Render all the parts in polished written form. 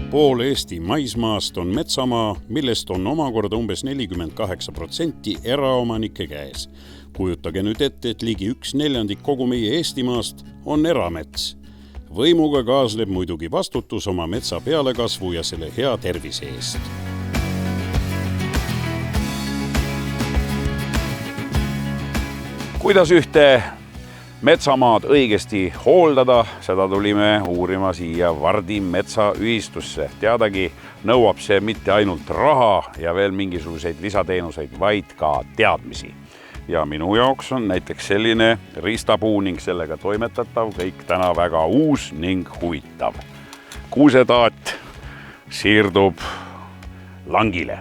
Pool Eesti maismaast on metsamaa, millest on omakorda umbes 48% eraomanike käes. Kujutage nüüd ette, et ligi 1/4 kogu meie Eestimaast on eramets. Võimuga kaasneb muidugi vastutus oma metsa pealekasvu ja selle hea tervise eest. Kuidas ühte metsamaad õigesti hooldada, seda tulime uurima siia Vardi metsaühistusse. Teadagi nõuab see mitte ainult raha ja veel mingisuguseid lisateenuseid, vaid ka teadmisi. Ja minu jaoks on näiteks selline riistapuu ning sellega toimetatav kõik täna väga uus ning huvitav. Kuusetaat siirdub langile.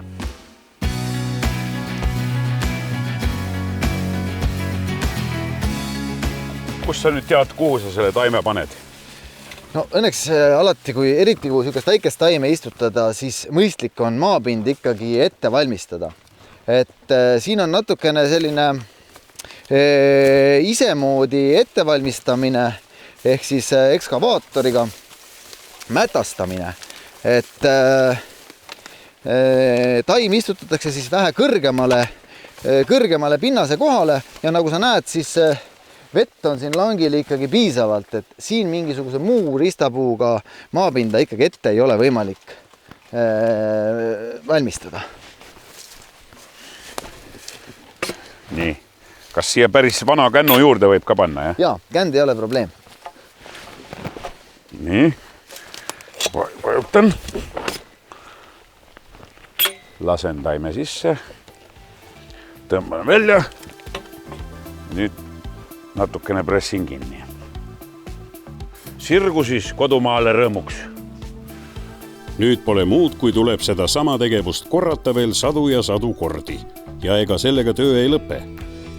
Kus sa nüüd tead, kuhu sa selle taime paned? No õnneks alati, eriti kui sükest väikest taime istutada, siis mõistlik on maapind ikkagi ette valmistada. Et siin on natukene selline isemoodi ettevalmistamine ehk siis ekskavaatoriga mätastamine. Et taim istutatakse siis vähe kõrgemale pinnase kohale ja nagu sa näed, siis vett on siin langil ikkagi piisavalt, et siin mingisuguse muu ristapuuga maapinda ikkagi ette ei ole võimalik valmistada. Nii, kas siia päris vana kännu juurde võib ka panna, jah? Jaa, känd ei ole probleem. Nii, vajutan. Lasen taime sisse. Tõmban välja. Nüüd natukene pressin kinni. Sirgu siis kodumaale rõõmuks. Nüüd pole muud, kui tuleb seda sama tegevust korrata veel sadu ja sadu kordi. Ja ega sellega töö ei lõpe.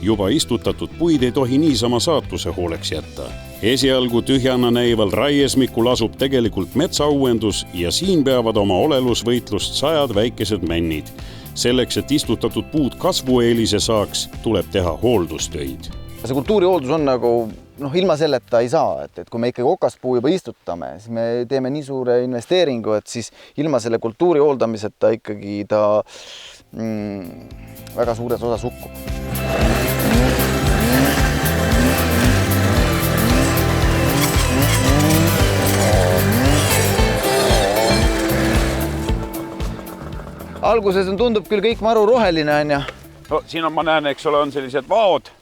Juba istutatud puid ei tohi niisama saatuse hooleks jätta. Esialgu tühjana näival raiesmikul asub tegelikult metsauuendus ja siin peavad oma olelusvõitlust 100 väikesed männid. Selleks, et istutatud puud kasvueelise saaks, tuleb teha hooldustöid. See kultuurihooldus on nagu, ilma selleta ei saa, et kui me ikkagi okaspuu juba istutame, siis me teeme nii suure investeeringu, et siis ilma selle kultuuri hooldamiseta ikkagi ta väga suures osas hukkub. Alguses tundub küll kõik maru roheline on ja. No, siin on, ma näen, eks ole, on sellised vaod.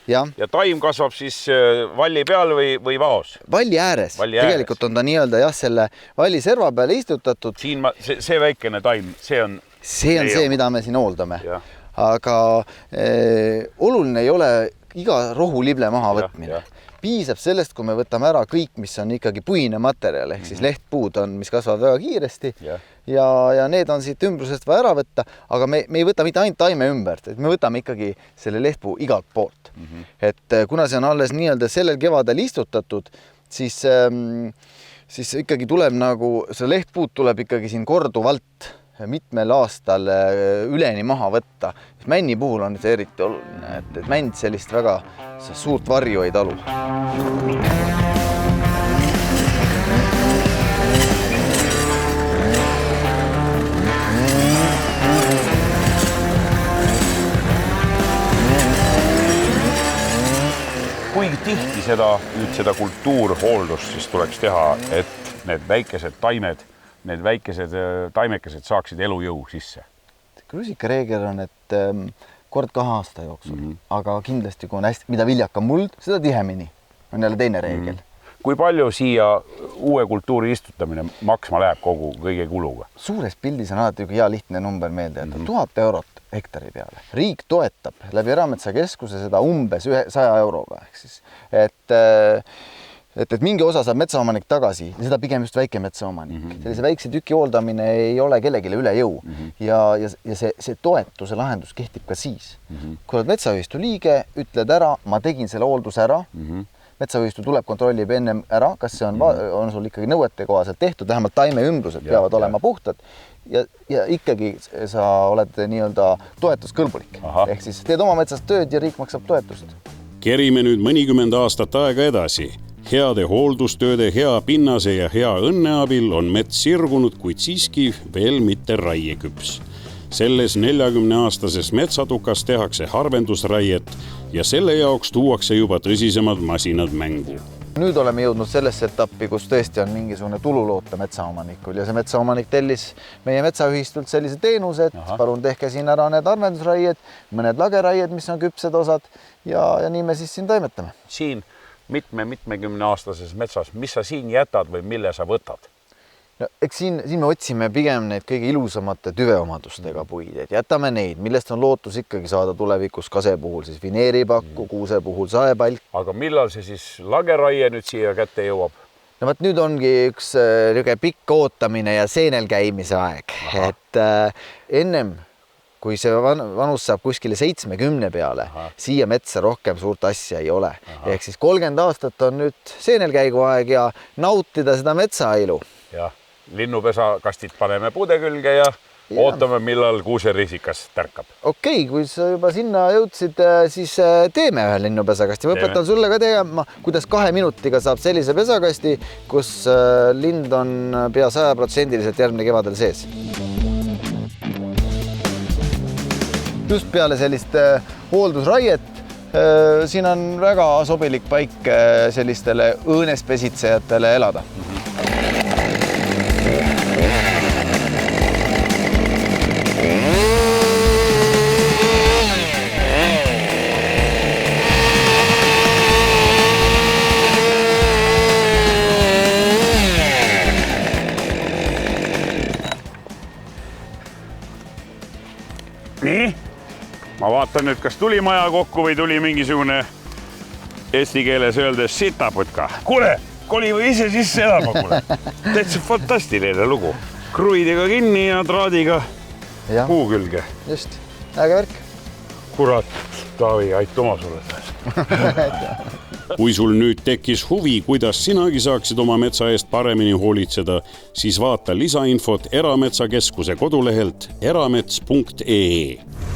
Ja taim kasvab siis valli peal või vaos? Valli ääres. Tegelikult on ta nii-öelda selle valli serva peale istutatud. Siin see väikene taim, see on see, mida me siin hooldame. Aga oluline ei ole iga rohulible maha võtmine. Piisab sellest, kui me võtame ära kõik, mis on ikkagi puine materjal, ehk siis lehtpuud on, mis kasvavad väga kiiresti ja need on siit ümbrusest vaja ära võtta, aga me ei võta mitte ainult taime ümbert, et me võtame ikkagi selle lehtpuu igalt poolt. Et kuna see on alles nii-öelda sellel kevadel istutatud, siis ikkagi tuleb nagu, see lehtpuud tuleb ikkagi siin korduvalt mitmel aastal üleni maha võtta. Männi puhul on see eriti oluline, et mänd sellist väga suurt varju ei talu. Kui tihti seda kultuurhooldust siis tuleks teha, et need väikesed taimed, need väikesed taimekesed saaksid elujõu sisse? Rusikareegel on, et kord 2 aasta jooksul, aga kindlasti kui on hästi, mida viljakam muld, seda tihemini on jälle teine reegel. Kui palju siia uue kultuuri istutamine maksma läheb kõige kuluga? Suures pildis on alati hea lihtne number meelde, et 1000 eurot hektari peale. Riik toetab läbi Erametsakeskuse seda umbes 100 euroga. Ehk siis, et mingi osa saab metsaomanik tagasi, seda pigem just väike metsaomanik. Sellise väikse tüki hooldamine ei ole kellegile üle jõu ja see toetuse lahendus kehtib ka siis. Kui oled metsaühistu liige, ütled ära, ma tegin selle hoolduse ära, metsaühistu tuleb kontrollib ennem ära, kas see on sul ikkagi nõuete kohaselt tehtud, vähemalt taime ümbrused peavad olema puhtad ja ikkagi sa oled nii-öelda toetuskõlbulik. Ehk siis teed oma metsast tööd ja riik maksab toetust. Kerime nüüd mõnikümmend aastat aega edasi. heade hooldustööde, hea pinnase ja hea õnne abil on mets sirgunud, kuid siiski veel mitte raieküps. Selles 40-aastases metsatukas tehakse harvendusraiet ja selle jaoks tuuakse juba tõsisemad masinad mängu. Nüüd oleme jõudnud sellesse etappi, kus tõesti on mingisugune tulu loota metsaomanikul ja see metsaomanik tellis meie metsaühistult sellise teenuse, et palun tehke siin ära need harvendusraied, mõned lageraied, mis on küpsed osad ja nii me siis siin toimetame. Siin mitmekümneaastases metsas, mis sa siin jätad või mille sa võtad? No, eks siin me otsime pigem neid kõige ilusamate tüveomadustega puid, et jätame neid, millest on lootus ikkagi saada tulevikus kase puhul siis vineeripakku, kuuse puhul saepalk. Aga millal see siis lageraie nüüd siia kätte jõuab? No võt nüüd ongi üks pikk ootamine ja seenel käimise aeg, et ennem kui see vanus saab kuskile 70 peale, siia metsa rohkem suurt asja ei ole. Ehk siis 30 aastat on nüüd seenelkäigu aeg ja nautida seda metsailu. Ja linnupesakastid paneme puude külge ja ootame, millal kuuserisikas tärkab. Okei, kui sa juba sinna jõudsid, siis teeme ühe linnupesakasti. Ma õpetan sulle ka tegema, kuidas 2 minutiga saab sellise pesakasti, kus lind on pea 100% järgmine kevadel sees. Just peale sellist hooldusraiet siin on väga sobilik paik sellistele õõnespesitsejatele elada. Nii, ma vaatan nüüd, kas tuli maja kokku või tuli mingisugune eesti keeles öeldes sitaputka. Kuule, koli või ise sisse elama, kuule. Täitsa fantastiline lugu. Kruidega kinni ja traadiga puu külge. Just, äge värk. Kurat, Taavi, aituma sulle. Kui sul nüüd tekkis huvi, kuidas sinagi saaksid oma metsa eest paremini hoolitseda, siis vaata lisainfot Erametsakeskuse kodulehelt eramets.ee.